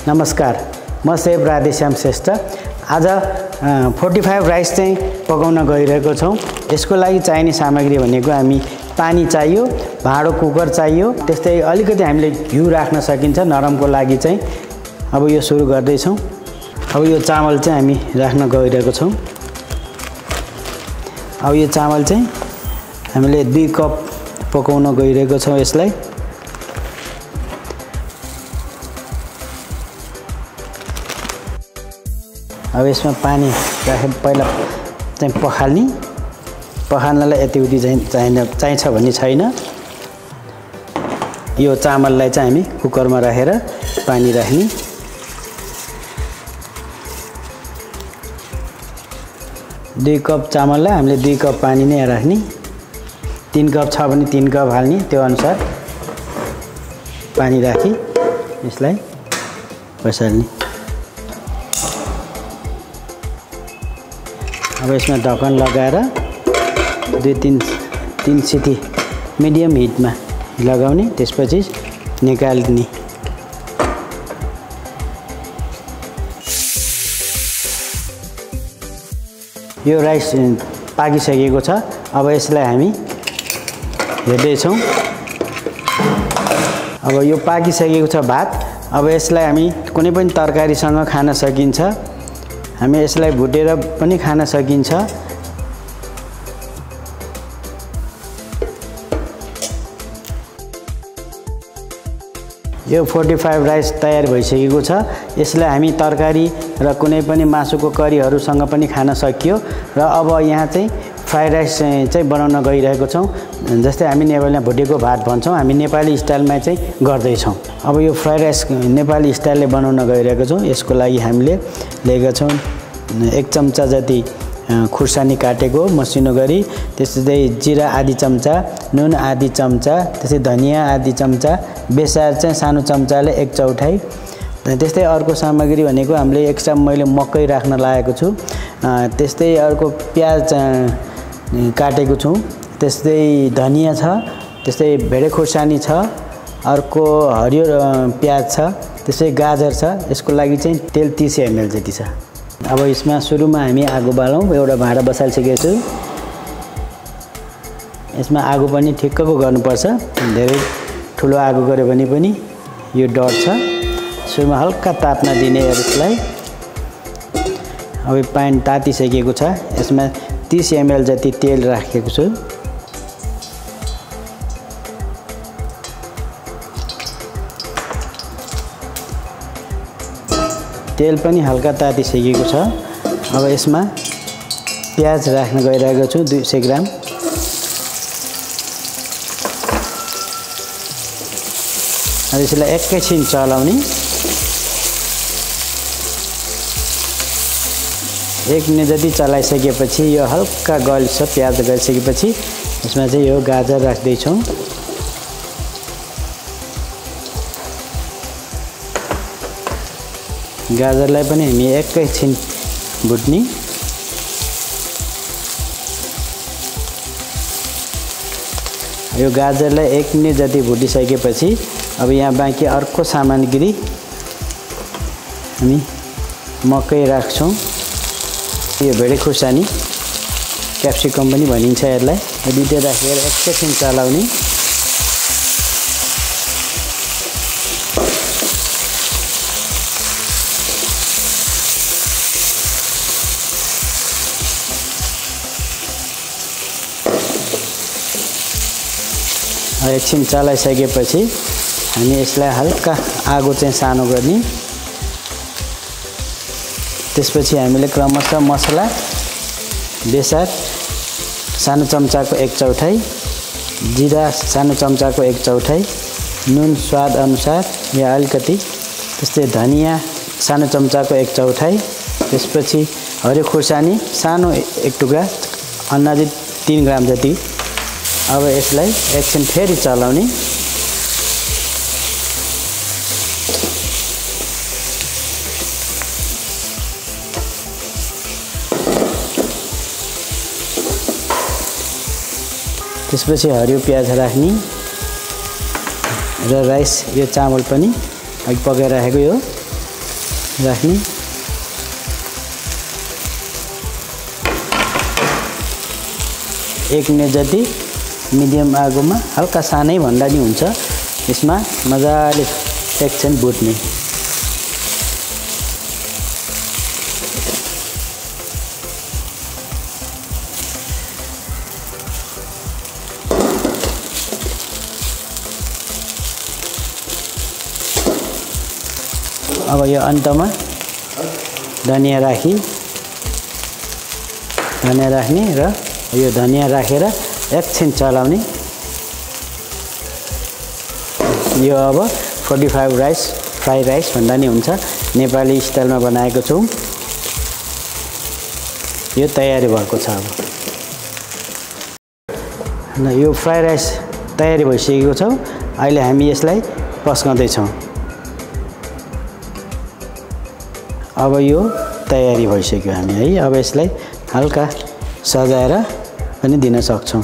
नमस्कार, म सेफ राधेश्याम श्रेष्ठ। आज 45 राइस चाहिँ पकाउन गइरहेको छौं। यसको लागि चाहिने सामग्री भनेको हामी पानी चाहियो, भाँडो कुकर चाहियो, त्यस्तै अलिकति हामीले घिउ राख्न सकिन्छ नरमको लागि चाहिँ। अब यो सुरु गर्दै छौं। अब यो चामल चाहिँ हामी राख्न गइरहेको छौं। अब यो चामल चाहिँ हामीले 2 कप पकाउन गइरहेको छौं यसलाई। अब यसमा पानी राखेर पहिला चाहिँ पखाल्नलाई यति चाहिन्छ भन्ने छैन। यो चामललाई चाहिँ हामी कुकरमा राखेर पानी राख्ने। दुई कप चामललाई हामीले 2 कप पानी नै राख्ने। 3 कप छ भने 3 कप हाल्ने, त्यो अनुसार पानी राखी यसलाई बसाल्ने। अब यसमा ढक्कन लगाएर 2-3 सिटी मिडियम हिटमा लगाउने, त्यसपछि निकाल्ने। यो राइस पाकिसकेको छ। अब यसलाई हामी हेर्दै छौं। अब यो पाकिसकेको छ भात। अब यसलाई हामी कुनै पनि तरकारीसँग खान सकिन्छ। हामी यसलाई भुटेर पनि खान सकिन्छ। यो 45 राइस तयार भइसकेको छ। यसलाई हामी तरकारी र कुनै पनि मासुको करीहरुसँग पनि खान सकियो। र अब यहाँ चाहिँ फ्राइड राइस चाहिँ बनाउन गइरहेको छौं। जस्तै हामी नेपालीमा भुटेको भात भन्छौं, हामी नेपाली स्टाइलमा चाहिँ गर्दै छौं। अब यो फ्राइड राइस नेपाली स्टाइलले बनाउन गइरहेको छौं। यसको लागि हामीले लिएका छौं 1 चम्चा जति खुर्सानी काटेको मसिनो गरी, त्यसै जिरा आधी चम्चा, नुन आधी चम्चा, त्यसै धनिया आधी चम्चा, बेसार चाहिँ सानो चम्चाले 1/4। त्यस्तै अर्को सामग्री भनेको हामीले एक्स्ट्रा मैले मकै राख्न लागेको छु। त्यस्तै अर्को प्याज काटेको छु, त्यस्तै धनिया छ, त्यस्तै भेडे खुर्सानी छ, अर्को हरियो प्याज छ, त्यसै गाजर छ। यसको लागि चाहिँ तेल 30 ml जति छ। अब यसमा सुरुमा हामी आगो बालौं। एउटा भाँडा बसालिसकेको छु। यसमा आगो पनि ठिक्कको गर्नुपर्छ। धेरै ठुलो आगो गर्यो भने पनि यो डढ्छ। सुरुमा हल्का ताप्न दिने यसलाई। अब पानी तातिसकेको छ। यसमा 30 ml जति तेल राखेको छु। तेल पनि हल्का तातिसकेको छ। अब यसमा प्याज राख्न गइरहेको छु 200 ग्राम। अब यसलाई एकैछिन चलाउने। 1 मिनेट जति चलाइसकेपछि यो हल्का गल्छ। प्याज गलिसकेपछि यसमा चाहिँ यो गाजर राख्दै छौं। गाजरलाई पनि हामी एकैछिन भुट्ने। यो गाजरलाई 1 मिनेट जति भुटिसकेपछि अब यहाँ बाँकी अर्को सामग्री हामी मकै राख्छौं। यो भेडे खुर्सानी, क्याप्सिकम पनि भनिन्छ यसलाई। यो दुईटै राखेर एकैछिन चलाउने। एकछिन चलाइसकेपछि हामी यसलाई हल्का आगो चाहिँ सानो गर्ने। त्यसपछि हामीले क्रमशः मसला, बेसार सानो चम्चाको 1/4, जिरा सानो चम्चाको 1/4, नुन स्वाद अनुसार या अलिकति, त्यस्तै धनिया सानो चम्चाको 1/4, त्यसपछि हरियो खुर्सानी सानो 1 टुक्रा अन्दाजी 3 ग्राम जति। अब यसलाई एकछिन फेरि चलाउने। त्यसपछि हरियो प्याज राख्ने र राइस यो चामल पनि अघि पकाएर राखेको यो राख्ने। एक मिनट जति मिडियम आगोमा हल्का सानै भन्दा नि हुन्छ। यसमा मजाले एकछिन भुट्ने। अब यो अन्तमा धनिया राख्ने र यो धनिया राखेर एकछिन चलाउने। यो अब 45 फ्राई राइस भन्दा नि हुन्छ। नेपाली स्टाइलमा बनाएको छौँ। यो तयारी भएको छ। अब यो फ्राई राइस तयारी भइसकेको छ। अहिले हामी यसलाई पस्काउँदै छौँ। अब यो तयारी भइसक्यो हामी है। अब यसलाई हल्का सजाएर पनि दिन सक्छौँ।